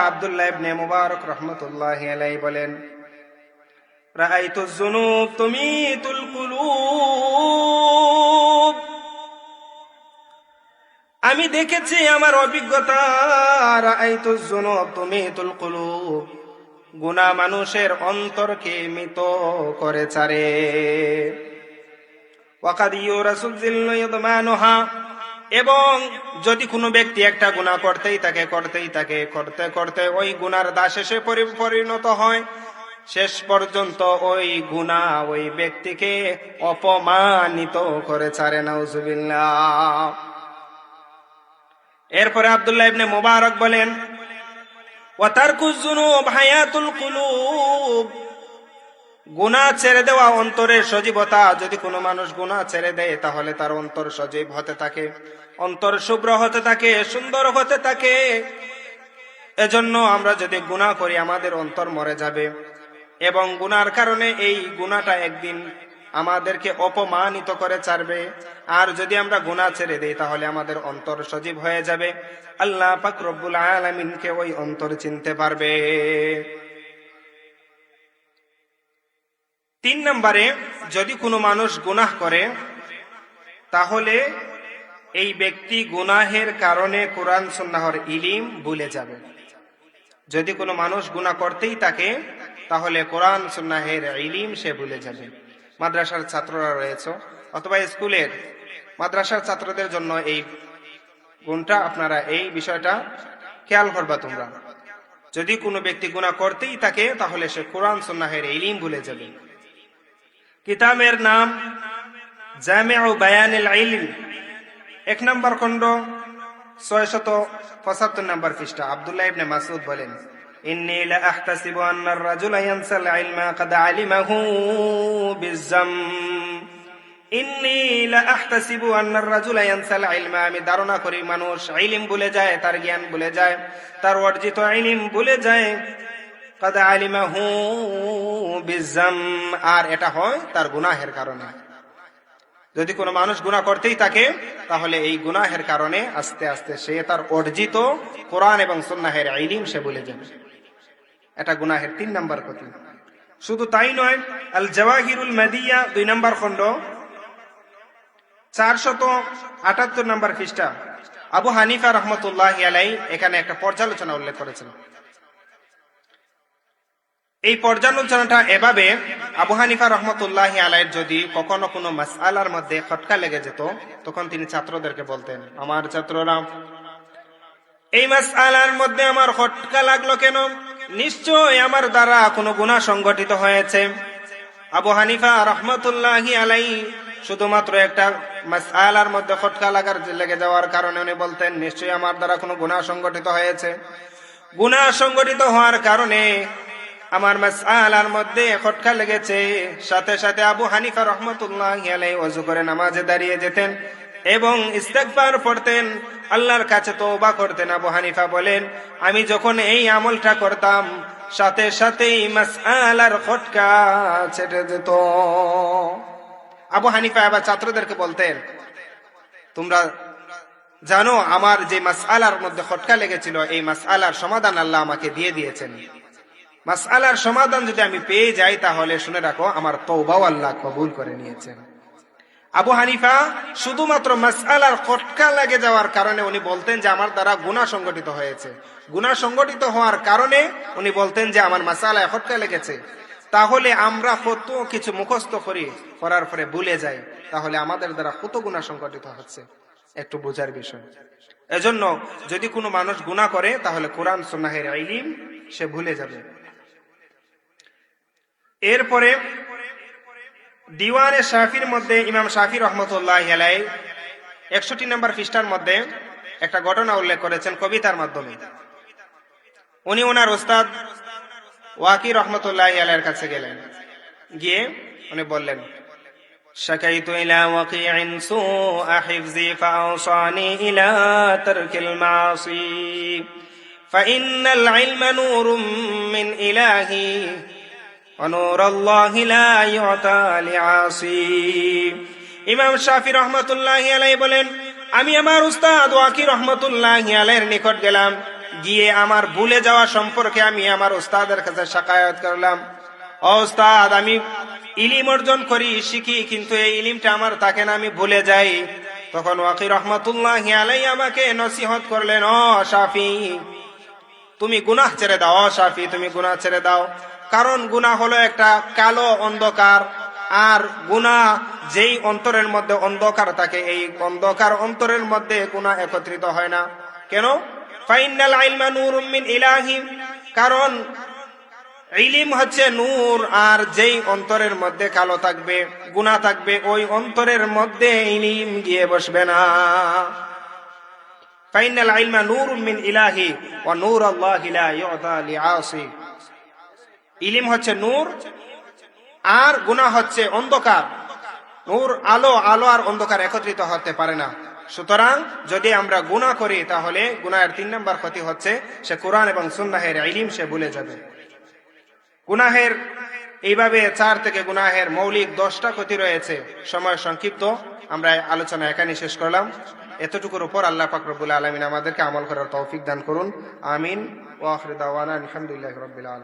আব্দুল্লাহ ইবনে মুবারক রাহমাতুল্লাহি আলাইহি বলেন, রাআইতুজ যুনুব তুমিতুল কুলুব, আমি দেখেছি, আমার অভিজ্ঞতা, রাআইতুজ যুনুব তুমিতুল কুলুব, গুনাহ মানুষের অন্তরকে মৃত করে ছাড়ে। ওয়াকাদ ইউরাসুল যিল্লু ইদমানুহা, এবং যদি কোনো ব্যক্তি একটা গুনাহ করতেই থাকে করতে করতে ওই গুনার দাসে সে পরিণত হয়, শেষ পর্যন্ত ওই গুনাহ ওই ব্যক্তিকে অপমানিত করে ছাড়ে। নাউজুবিল্লাহ। এরপরে আব্দুল্লাহ ইবনে মুবারক বলেন, ওয়া তারকুজ যুনুব হায়াতুল কুলুব, গুনাহ ছেড়ে দেওয়া অন্তরের সজীবতা। যদি কোনো মানুষ গুনাহ ছেড়ে দেয় তাহলে তার অন্তর সজীব হতে থাকে, অন্তর শুভ্র হতে থাকে, সুন্দর হতে থাকে। এজন্য আমরা যদি গুনাহ করি আমাদের অন্তর মরে যাবে, এবং গুনার কারণে এই গুনাহটা একদিন আমাদেরকে অপমানিত করে ছাড়বে। আর যদি আমরা গুনাহ ছেড়ে দেই তাহলে আমাদের অন্তর সজীব হয়ে যাবে, আল্লাহ পাক রব্বুল আলামিনকে ওই অন্তর চিনতে পারবে। 3 নম্বরে, যদি কোনো মানুষ গুনাহ করে তাহলে এই ব্যক্তি গুনাহের কারণে কোরআন সুন্নাহর ইলম ভুলে যাবে। যদি কোনো মানুষ গুনাহ করতেই থাকে তাহলে কোরআন সুন্নাহের ইলম সে ভুলে যাবে। মাদ্রাসার ছাত্ররা রয়েছে অথবা স্কুলের মাদ্রাসার ছাত্রদের জন্য এই গুণটা, আপনারা এই বিষয়টা খেয়াল করবা তোমরা। যদি কোনো ব্যক্তি গুনাহ করতেই থাকে তাহলে সে কোরআন সুন্নাহের ইলম ভুলে যাবে। কিতাবের নাম জামিউ বায়ানিল ইলম, 1 নম্বর খণ্ড, 675 নম্বর পৃষ্ঠা। আব্দুল্লাহ ইবনে মাসউদ বলেন, ইন্নী লা আহতাসিবু আন্না আর-রাজুলা ইয়ানসাল ইলমা ক্বাদ আলিমাহু বিয-যাম। ইন্নী লা আহতাসিবু আন্না আর-রাজুলা ইয়ানসাল ইলমা, আমি ধারণা করি মানুষ ইলম ভুলে যায়, তার জ্ঞান ভুলে যায়, তার অর্জিত ইলম ভুলে যায়, ক্বাদ আলিমাহু বিয-যাম, আর এটা হয় তার গুনাহের কারণে। যদি কোনো মানুষ গুনাহ করতেই থাকে তাহলে এই গুনাহের কারণে আস্তে আস্তে সে তার অর্জিত কোরআন এবং সুন্নাহের ইলম সে ভুলে যাবে। এটা গুনাহের 3 নম্বর ক্ষতি। শুধু তাই নয়, আল জাওয়াহিরুল মাদিয়া 2 নম্বর খণ্ড, 478 নম্বর পৃষ্ঠা। আবু হানিফা রাহমাতুল্লাহি আলাইহি এখানে একটা পর্যালোচনা উল্লেখ করেছেন। এই পর্যালোচনাটা এভাবে, আবু হানিফা রাহমাতুল্লাহি আলাইহির যদি কখনো কোনো মাসআলার মধ্যে খটকা লেগে যেত তখন তিনি ছাত্রদেরকে বলতেন, আমার ছাত্ররা, এই মাসআলার মধ্যে আমার খটকা লাগলো কেন? নিশ্চয় আমার দ্বারা কোনো গুনাহ সংগঠিত হয়েছে। আবু হানিফা রাহমাতুল্লাহি আলাইহি শুধুমাত্র একটা মাসআলার মধ্যে খটকা লেগে যাওয়ার কারণে উনি বলতেন, নিশ্চয়ই আমার দ্বারা কোনো গুনাহ সংগঠিত হয়েছে। গুনাহ সংগঠিত হওয়ার কারণে আমার মাসআলার মধ্যে খটকা লেগেছে, সাথে সাথে আবু হানিফা রাহমাতুল্লাহি আলাইহি ওযু করে নামাজে দাঁড়িয়ে যেতেন এবং ইস্তিগফার পড়তেন, আল্লাহর কাছে তওবা করতেন। আবু হানিফা বলেন, আমি যখন এই আমলটা করতাম সাথে সাথেই মাসআলার খটকা ছেড়ে যেত। আবু হানিফা আবার ছাত্রদেরকে বলতেন, তোমরা জানো আমার যে মাসআলার মধ্যে খটকা লেগেছিল এই মাসআলার সমাধান আল্লাহ আমাকে দিয়ে দিয়েছেন। মাসআলার সমাধান যদি আমি পেয়ে যাই তাহলে শুনে রাখো আমার তওবাও আল্লাহ কবুল করে নিয়েছেন। আবু হানিফা শুধুমাত্র মাসআলার খটকা লেগে যাওয়ার কারণে উনি বলতেন যে আমার দ্বারা গুনাহ সংগঠিত হয়েছে। গুনাহ সংগঠিত হওয়ার কারণে উনি বলতেন যে আমার মাসআলায় খটকা লেগেছে। তাহলে আমরা কত কিছু মুখস্থ করার পরে ভুলে যাই, তাহলে আমাদের দ্বারা কত গুনাহ সংগঠিত হচ্ছে একটু বোঝার বিষয়। এজন্য যদি কোনো মানুষ গুনাহ করে তাহলে কোরআন সুন্নাহের ইলম সে ভুলে যাবে। এরপরে দিওয়ানে শাফির মধ্যে ইমাম শাফি রহমতুল্লাহি আলাইহি 61 নম্বর পৃষ্ঠার মধ্যে একটা ঘটনা উল্লেখ করেছেন কবিতার মাধ্যমে। উনি ওনার উস্তাদ ওয়াকি রহমতুল্লাহি আলাইহির কাছে গেলেন, গিয়ে উনি বললেন, শাকাইতু ইলা ওয়াকি'in সুআ হিফজি ফাআসানি ইলা তারকিল মাসি ফাইন্নাল ইলমা নূরুম মিন ইলাহি নূর আল্লাহি লা ইউতা লিআসি। ইমাম শাফি রহমাতুল্লাহি আলাইহি বলেন, আমি আমার উস্তাদ ওয়াকি রহমাতুল্লাহি আলাইহির নিকট গেলাম, গিয়ে আমার ভুলে যাওয়া সম্পর্কে আমি আমার উস্তাদের কাছে শাকায়াত করলাম, ও উস্তাদ, আমি ইলিম অর্জন করি, শিখি, কিন্তু এই ইলিমটা আমার থাকে না, আমি ভুলে যাই। তখন ওয়াকি রহমাতুল্লাহি আলাইহি আমাকে নসিহত করলেন, ও শাফি, তুমি গুনাহ ছেড়ে দাও, ও শাফি, তুমি গুনাহ ছেড়ে দাও। কারণ গুনাহ হলো একটা কালো অন্ধকার, আর গুনাহ যেই অন্তরের মধ্যে অন্ধকার থাকে, এই অন্ধকার অন্তরের মধ্যে গুনাহ একত্রিত হয় না। কেন? ফাইনাল ইলমা নূরুম মিন ইলাহি, কারণ ইলিম হচ্ছে নূর, আর যেই অন্তরের মধ্যে কালো থাকবে, গুনাহ থাকবে, ওই অন্তরের মধ্যে ইলিম গিয়ে বসবে না। ফাইনাল ইলমা নূরুম মিন ইলাহি ওয়া নূরুল্লাহি লা ইউতা লিআসি। ইলিম হচ্ছে নূর, আর গুনাহ হচ্ছে অন্ধকার। নূর আলো, আলো আর অন্ধকার একত্রিত হতে পারে না। সুতরাং যদি আমরা গুনাহ করি, তাহলে গুনাহের 3 নম্বর ক্ষতি হচ্ছে সে কোরআন এবং সুন্নাহের ইলম সে ভুলে যাবে। গুনাহের এইভাবে 4 থেকে গুনাহের মৌলিক 10টা ক্ষতি রয়েছে। সময় সংক্ষিপ্ত, আমরা আলোচনা এখানে শেষ করলাম। এতটুকুর উপর আল্লাহ পাক রব্বুল আলামিন আমাদেরকে আমল করার তৌফিক দান করুন। আমিন। ওয়া আখিরু দাওয়ানা আলহামদুলিল্লাহি রাব্বিল আলামিন।